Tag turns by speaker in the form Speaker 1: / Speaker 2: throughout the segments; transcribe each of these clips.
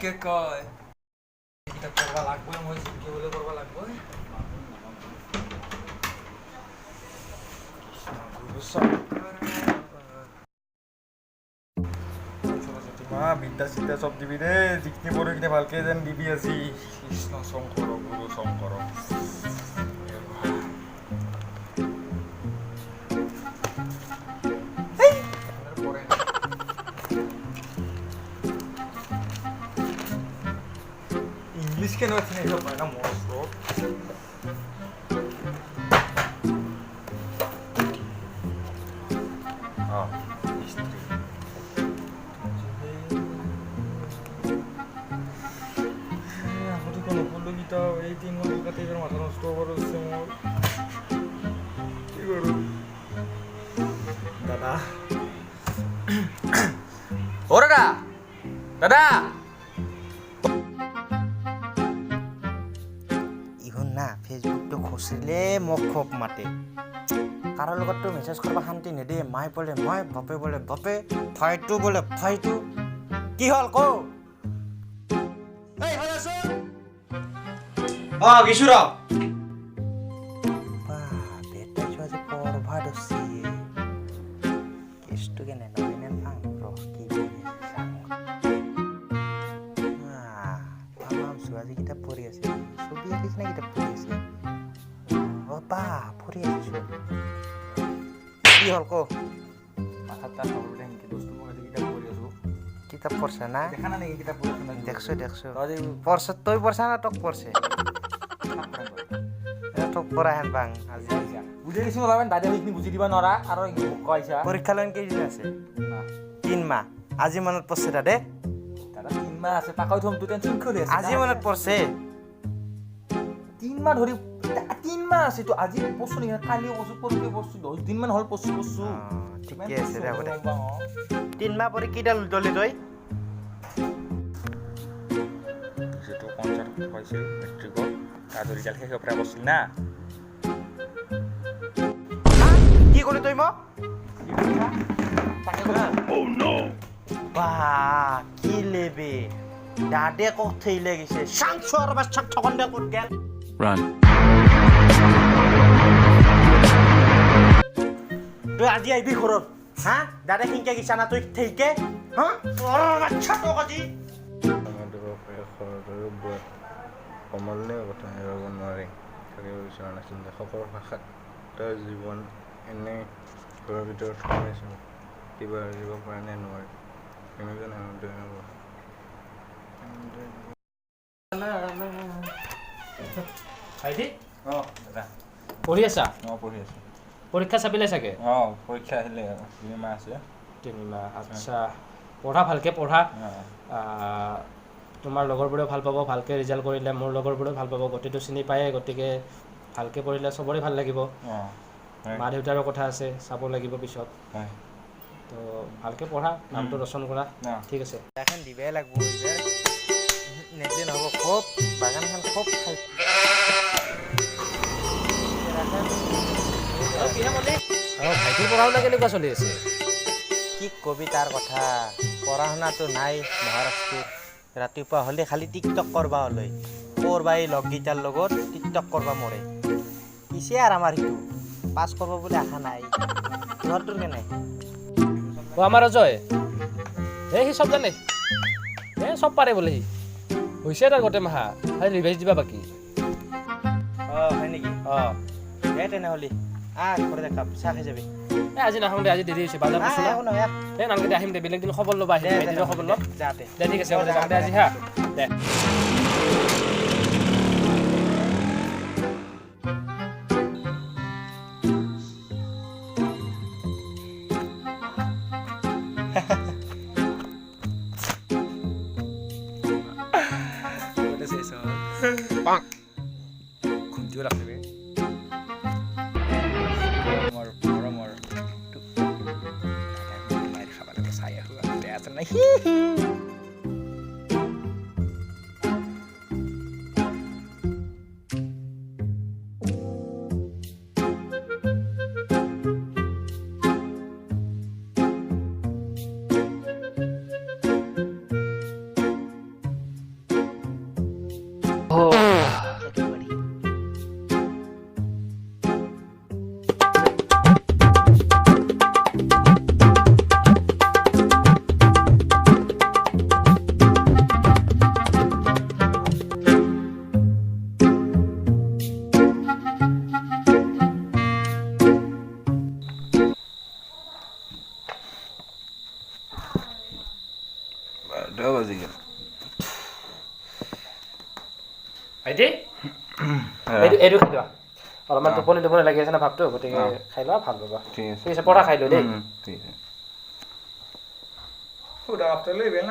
Speaker 1: কে কয় এটা করবা লাগবে মই কি বলে করবা লাগবে মা বিদ্যা চিদ্যা সব দিবি রে জিতনি পড়ে কিনে ভালকে যেন দিবি আজি কৃষ্ণ শঙ্কর গুরু শঙ্কর इंग्लिश के नोट्स नहीं हो पाएगा मोस्ट ब्रो हाँ हिस्ट्री কোনো বললো কি তাও এই 3 মাস কাতে এর মাথা নষ্ট করে হচ্ছে মোর কি করব দাদা ও দাদা দাদা
Speaker 2: ইহন না ফেসবুকটো খচিলে মোক খোপ মাতে কাৰোৰ লগততো মেছেজ কৰিব শান্তি নেদে মাই বোলে মই বাপে বোলে বাপে ফাইটো বোলে ফাইটো কি হ'ল কও এই হৈ আছো
Speaker 1: গিছুৰ
Speaker 2: বেটা যোৱা যে পৰভা দছি কেছটো কেনে নবিনে ফাং ৰহ কি কৰি চাং তামাম ছোৱালী কিতাপ পঢ়ি আছে ছবি আঁকিছ নে কিতাপ পঢ়ি আছে বা পঢ়ি আছো কি হ'ল কও
Speaker 1: মাথাটা সবৰে হেনকে দোস্ত মই কিতাপ পঢ়ি আছো
Speaker 2: কিতাপ পঢ়ছা না
Speaker 1: দেখা না নেকি কিতাপ পঢ়ি আছো
Speaker 2: দেখছো পঢ়ছ তই পঢ়ছা না তোক পঢ়ছে তোক পঢ়া হেন পাং আজি
Speaker 1: বুঝে গেছি ওলাবেন দাদা এইখিনি বুঝি দিবা নৰা আৰু কইছা
Speaker 2: পৰীক্ষা লৈন কেইদিন আছে 3 মাহ আজি মনত পঢ়ছে দাদে
Speaker 1: দাদা 3 মাহ আছে পাকাই থম তো টেনশন কৰি আছে
Speaker 2: আজি মনত পঢ়ছে
Speaker 1: 3 মাহ ধৰি 3 মাহ আছে তো আজি পঢ়ছো নি কালি পঢ়ছো পৰহি পঢ়ছো 10 দিন মান হল পঢ়ছো
Speaker 2: ঠিকে আছে দে হ'ব দে 3 মাহ পৰে কিডাল দলি তই
Speaker 1: যেটো কনচাৰ্ট পাইছিল মেট্ৰিকৰ তাৰ ৰিজাল্ট শেষ প্ৰায় বছিল না
Speaker 2: কি কৰি তই মোক
Speaker 1: ও নো
Speaker 2: বা কি লেবে দাদে কক থৈলে গেছে সাংসৰ বাচ্চা ঠকন্দে ক'ত গেল
Speaker 3: Run.
Speaker 2: তুই আজি আইবি ঘৰত হা দাদা কিনকে গিছা না তুই ঠিকে হা বাচ্চা তোক আজি
Speaker 4: কমলনে কথা এৰাব নোৱাৰি থাকিব বিচৰা নাছিল সকলো ভাষাত তাৰ জীৱন এনে ঘৰৰ ভিতৰত সোমাইছোঁ কিবা এৰিব পৰা নে নোৱাৰি কেনেকৈ আনন্দ
Speaker 5: ভাইটি
Speaker 1: দাদা
Speaker 5: পঢ়ি আছা
Speaker 1: পঢ়ি আছো
Speaker 5: পৰীক্ষা চাপিলে চাগে
Speaker 1: পৰীক্ষা আহিলে 3 মাহ আছে
Speaker 5: 3 মাহ আচ্ছা পঢ়া ভালকে পঢ়া তোমাৰ লগৰবোৰেও ভাল পাব ভালকে ৰিজাল্ট কৰিলে মোৰ লগৰবোৰেও ভাল পাব গতিটো চিনি পায়ে গতিকে ভালকে পঢ়িলে চবৰে ভাল লাগিব মা দেউতাৰো কথা আছে চাব লাগিব পিছত তো ভালকে পঢ়া নামটো ৰচন কৰা ঠিক আছে
Speaker 2: এখন দিবাই লাগব এইবাৰ নেদে নহ'ব খুব বাগানখন খুব খাই
Speaker 5: ভাইটিৰ পঢ়া শুনা কেনেকুৱা চলি আছে
Speaker 2: কি কবি তাৰ কথা পঢ়া শুনাটো নাই মহাৰাষ্ট্ৰত ৰাতিপুৱা হ'লে খালি টিকটক কৰবা হ'লে কৰবা এই লগকেইটাৰ লগত টিকটক কৰবা মৰে পিছে আৰু আমাৰ সিটো পাছ কৰিব বুলি আশা নাই তোৰ কেনে
Speaker 5: আমাৰ অজয় সি চব জানে চব পাৰে বোলে সি হৈছে তাৰ গোটেই মাহা খালি ৰিভাইজ দিবা বাকী
Speaker 2: হয় নেকি তেনেহ'লে ঘৰতে খাম চাহ খাই যাবি
Speaker 5: আজি নাখাওঁ দে আজি দেৰি হৈছে বাজাৰ নালগে আহিম দে বেলেগ দিন খবৰ ল'বা আহিম ভাইটিৰ খবৰ ল'ম
Speaker 2: যাতে
Speaker 5: দে ঠিক আছে যাম দে আজি হা দে
Speaker 1: খুন্তিও ৰাখিবি খাব লাগে চাই আহো আছে নাই
Speaker 5: এইটো খাই লোৱা অলপমান টোপনি লাগি আছে না ভাবটো গতিকে খাই লোৱা ভাল পাবা
Speaker 4: ঠিক আছে
Speaker 5: ঠিক আছে পঢ়া খাই লৈ দেই
Speaker 4: ঠিক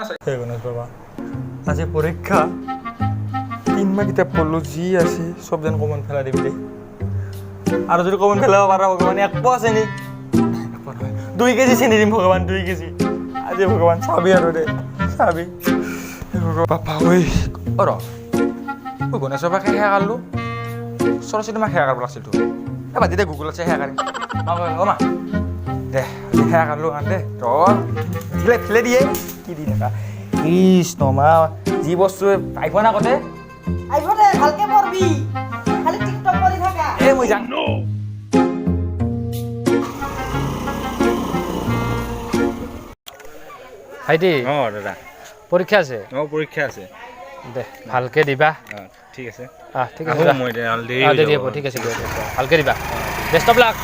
Speaker 4: আছে
Speaker 1: গণেশ বাবা আজি পৰীক্ষা 3 মাহ কিতাপ পঢ়লো যি আছে চব যেন কমন পেলাই দিবি দেই আৰু যদি কমন পেলাব পাৰা ভগৱান 1 পোৱা চেনি 2 কেজি চেনি দিম ভগৱান 2 কেজি আজি ভগৱান চাবি আৰু দে চাবি বাপা ঐ অ গণেশ বাবাকে সেয়া কাঢ়লো সৰস্বতী মাক সেয়া কাঢ়িব লাগিছিল এ বাদ দে গুগলত চাই সেয়া কাঢ়িম অ মা দে সেয়া কাঢ়লো দে ফেলে দিয়ে কি দি থাকা কৃষ্ণ মা যি বস্তু আহিব না আগতে
Speaker 3: আহিব দে ভালকে পঢ়বি খালি টিকটক কৰি থাকা
Speaker 1: এ মই যাম
Speaker 5: ভাইটি
Speaker 4: দাদা
Speaker 5: পৰীক্ষা আছে
Speaker 4: পৰীক্ষা আছে
Speaker 5: দে ভালকে দিবা
Speaker 4: ঠিক আছে
Speaker 5: ঠিক আছে
Speaker 4: মই
Speaker 5: দেৰি হ'ব ঠিক আছে দিয়ক ভালকে দিবা বেষ্ট অফ লাক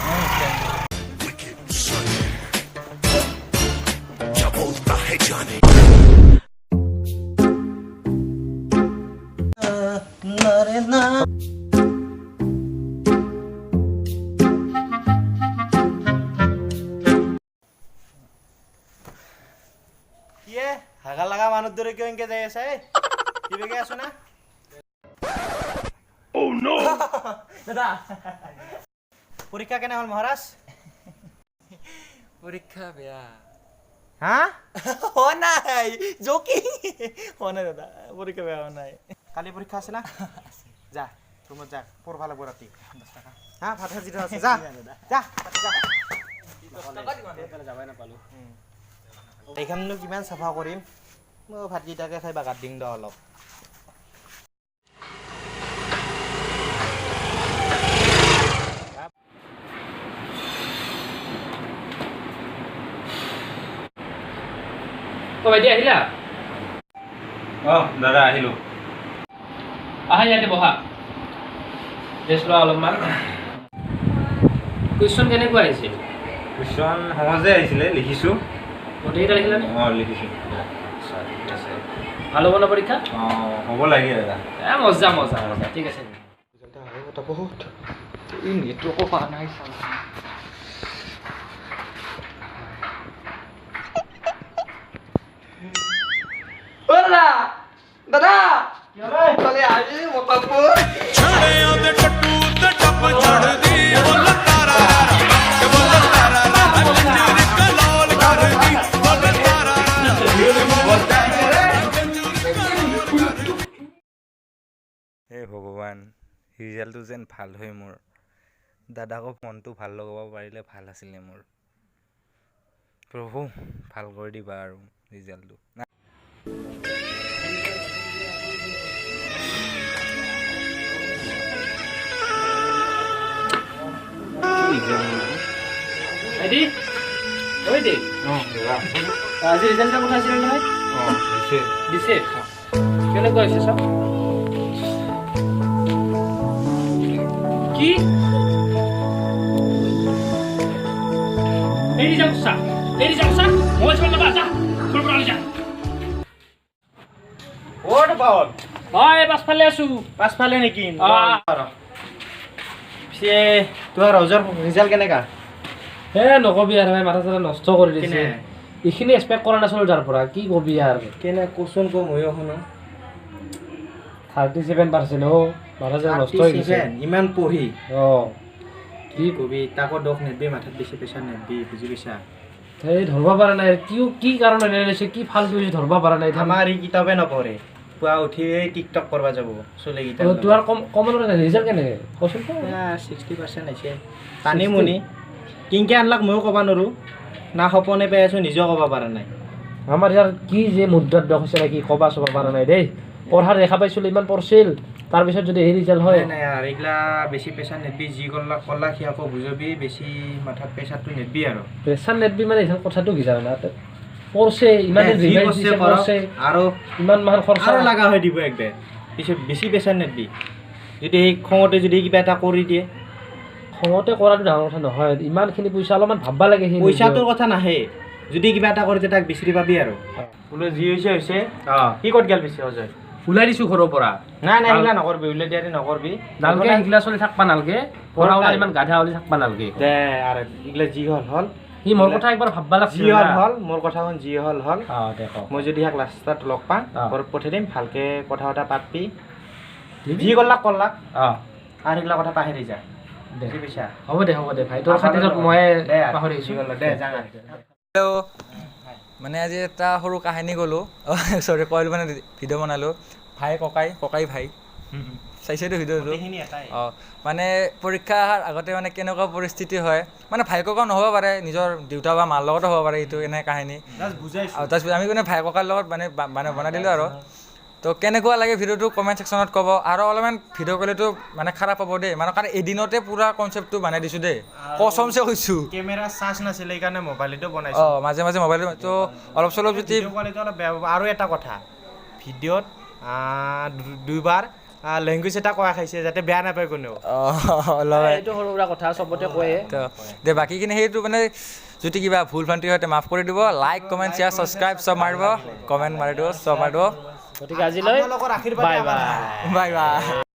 Speaker 2: কিয়ে হাগা লাগা মানুহ দৰে কিয় এনেকে যাই আছে কি বেগে আছো না
Speaker 1: দাদা
Speaker 2: পৰীক্ষা কেনে হ'ল মহাৰাজ
Speaker 1: পৰীক্ষা বেয়া
Speaker 2: হা
Speaker 1: হোৱা নাই জকিং হোৱা নাই দাদা পৰীক্ষা বেয়া হোৱা নাই
Speaker 2: কালি পৰীক্ষা আছে না যা ৰুমত যা পঢ়বা লাগব ৰাতি 10 টকা হা ভাত সাজি আছে যা যা
Speaker 5: যাবাই নাপালোঁ
Speaker 2: এইখাননো কিমান চাফা কৰিম মই ভাতকেইটাকে খাই বাগাত দিম দ অলপ
Speaker 5: ভাইটি আহিলা
Speaker 4: দাদা আহিলোঁ
Speaker 5: আহা ইয়াতে বহা ৰেষ্ট লোৱা অলপমান কুৱেশ্যন কেনেকুৱা আহিছিল
Speaker 4: কুৱেশ্যন সহজে আহিছিলে লিখিছোঁ
Speaker 5: গোটেইকেইটা লিখিলানে
Speaker 4: লিখিছোঁ
Speaker 5: ঠিক আছে ভাল হ'ব না পৰীক্ষা
Speaker 4: হ'ব লাগে দাদা
Speaker 5: মজা মজা মজা ঠিক আছে
Speaker 1: বহুত এই নেটৱৰ্কো পোৱা নাই দাদা দাদা চলে আজি মতাপুৰ
Speaker 6: ਛੜਿਆਂ ਦੇ ਟੱਟੂ ਤੇ ਟੱਪ ਛੜਦੀ ਬੁੱਲ ਤਾਰਾ ਬੁੱਲ ਤਾਰਾ ਜਿੰਦਰੀ ਕਲੋਲ ਕਰਦੀ ਬੁੱਲ ਤਾਰਾ
Speaker 4: হে ভগৱান ৰিজাল্টটো যেন ভাল হয় মোৰ দাদাকক মনটো ভাল লগাব পাৰিলে ভাল আছিলে মোৰ প্ৰভু ভাল কৰি দিবা আৰু ৰিজাল্টটো
Speaker 5: ভাইটি ভাইটি আজি ৰিজাল্টৰ কথা আছিল নহয় দিছে কেনেকুৱা হৈছে চব কি এৰি যাওক চা মই চল নাবা যা তোৰ পৰা যা
Speaker 2: ক'ত পাৱল
Speaker 5: হয় পাছফালে আছো
Speaker 2: পাছফালে নেকি
Speaker 5: অ
Speaker 2: পিছে তোমাৰ ৰজৰ ৰিজাল্ট কেনেকা
Speaker 5: হে নকবি আৰু ভাই মাথা চাথা নষ্ট কৰি দিছে এইখিনি এক্সপেক্ট কৰা নাছিলো তাৰ পৰা কি কবি আৰু
Speaker 2: কেনে কোচোন কো ময়ো শুনো
Speaker 5: 37% অ মাথা চাথা নষ্ট হৈ গৈছে
Speaker 2: ইমান পঢ়ি
Speaker 5: অ
Speaker 2: কি কবি তাকো দোষ নেদবি মাথাত বেছি প্ৰেছাৰ নেদবি বুজি পাইছা
Speaker 5: এই ধৰব পৰা নাই কি কাৰণে নেৰিছে কি ফালতু হৈছে ধৰব পৰা নাই
Speaker 2: আমাৰ ই কিতাপে নপঢ়ে পুৱা উঠি টিকটক কৰিব যাব চলেকেইটা
Speaker 5: তোমাৰ কমন ৰিজাল্ট কেনেকে কচোন
Speaker 2: 60% আহিছে টানি মুনি কিংকে আনলাক ময়ো ক'ব নোৱাৰোঁ না সপনে পাই আছোঁ নিজেও ক'ব পৰা নাই
Speaker 5: আমাৰ ইয়াৰ কি যে মুদ্ৰাত দোষ হৈছে নেকি ক'বা চবা পৰা নাই দেই পঢ়াৰ দেখা পাইছিলোঁ ইমান পঢ়ছিল তাৰপিছত যদি এই ৰিজাল্ট হয়
Speaker 2: নাই আৰু এইগিলা বেছি প্ৰেছাৰ নেদবি যি কলা সি আকৌ বুজাবি বেছি মাথাত প্ৰেছাৰটো নেদবি আৰু
Speaker 5: প্ৰেছাৰ নেদবি মানে এইখন কথাটো কি জানা পঢ়ছে ইমান ৰিভাইজ দিছে পঢ়ছে
Speaker 2: আৰু
Speaker 5: ইমান মাহৰ খৰচা
Speaker 2: আৰু লগা হৈ দিব একবাৰ পিছত বেছি প্ৰেছাৰ নেদবি যদি সেই খঙতে যদি কিবা এটা কৰি দিয়ে
Speaker 5: খঙতে কৰাটো ডাঙৰ কথা নহয় ইমানখিনি পইচা অলপমান ভাববা লাগে সেই
Speaker 2: পইচাটোৰ কথা নাহে যদি কিবা এটা কৰি তাক বিচাৰি পাবি আৰু বোলে যি হৈছে কি ক'ত গেল পিছে অজয়
Speaker 5: ওলাই দিছোঁ ঘৰৰ পৰা
Speaker 2: নাই নাই এইগিলা নকৰবি উলাই দিয়াৰি নকৰবি
Speaker 5: নালগে এইগিলা চলি থাকবা নালগে পঢ়া শুনা ইমান গাধা হ'লে থাকবা নালগে
Speaker 2: দে আৰু এইগিলা যি হ'ল হ'ল
Speaker 5: সি মোৰ কথা একবাৰ ভাববা
Speaker 2: যি
Speaker 5: লাগছিল
Speaker 2: হ'ল হ'ল মোৰ কথাখন যি হ'ল হ'ল
Speaker 5: দে ক
Speaker 2: মই যদি ইয়াক লাষ্টত লগ পাওঁ ঘৰত পঠাই দিম ভালকৈ কথা বতৰা পাতবি
Speaker 5: দিবি?
Speaker 2: যি কৰলাক কৰলাক
Speaker 5: অঁ
Speaker 2: আৰু সেইগিলা কথা পাহৰি যা
Speaker 5: দে
Speaker 2: বুজি পাইছা
Speaker 5: হ'ব দে ভাই তোৰ খাতিৰত মই
Speaker 2: দে
Speaker 5: পাহৰি আহিছোঁ
Speaker 2: দে যাঙা
Speaker 1: হেল্ল' মানে আজি এটা সৰু কাহিনী ক'লোঁ চৰি কইল মানে ভিডিঅ' বনালোঁ ভাই ককাই ভাই চাইছেতো ভিডিঅ'টো
Speaker 2: গোটেইখিনি এটাই
Speaker 1: অঁ মানে পৰীক্ষা অহাৰ আগতে মানে কেনেকুৱা পৰিস্থিতি হয় মানে ভাই ককাও নহ'ব পাৰে নিজৰ দেউতা বা মাৰ লগতো হ'ব পাৰে এইটো এনে কাহিনী
Speaker 2: জাষ্ট বুজাইছোঁ
Speaker 1: আৰু তাৰপিছত আমি মানে ভাই ককাৰ লগত মানে বনাই দিলোঁ আৰু তো কেনেকুৱা লাগে ভিডিঅ'টো কমেণ্ট ছেকশ্যনত ক'ব আৰু অলপমান ভিডিঅ' ক'লেতো মানে খাৰাপ হ'ব দেই মানে কাৰণ এদিনতে পূৰা কনচেপ্টটো বনাই দিছোঁ দেই কচমছে কৈছোঁ
Speaker 2: কেমেৰা চাৰ্জ নাছিলে সেইকাৰণে মোবাইলটো বনাইছোঁ
Speaker 1: অঁ মাজে মাজে মোবাইলটো অলপ চলপ যদি
Speaker 2: ভিডিঅ' কোৱালিটি অলপ বেয়া হ'ব আৰু এটা কথা ভিডিঅ'ত দুইবাৰ লেংগুৱেজ এটা কোৱা খাইছে যাতে বেয়া নাপায় কোনেও
Speaker 1: অলপ
Speaker 5: এইটো সৰু সুৰা কথা চবতে কয়ে
Speaker 1: তো দে বাকীখিনি সেইটো মানে যদি কিবা ভুল ভ্ৰান্তি হয় মাফ কৰি দিব লাইক কমেণ্ট শ্বেয়াৰ ছাবস্ক্ৰাইব চব মাৰিব কমেণ্ট মাৰি দিব চব মাৰি দিব
Speaker 5: গতিকে আজিলৈ
Speaker 2: আপোনালোকৰ আশীৰ্বাদ
Speaker 5: বাই বাই
Speaker 1: বাই বাই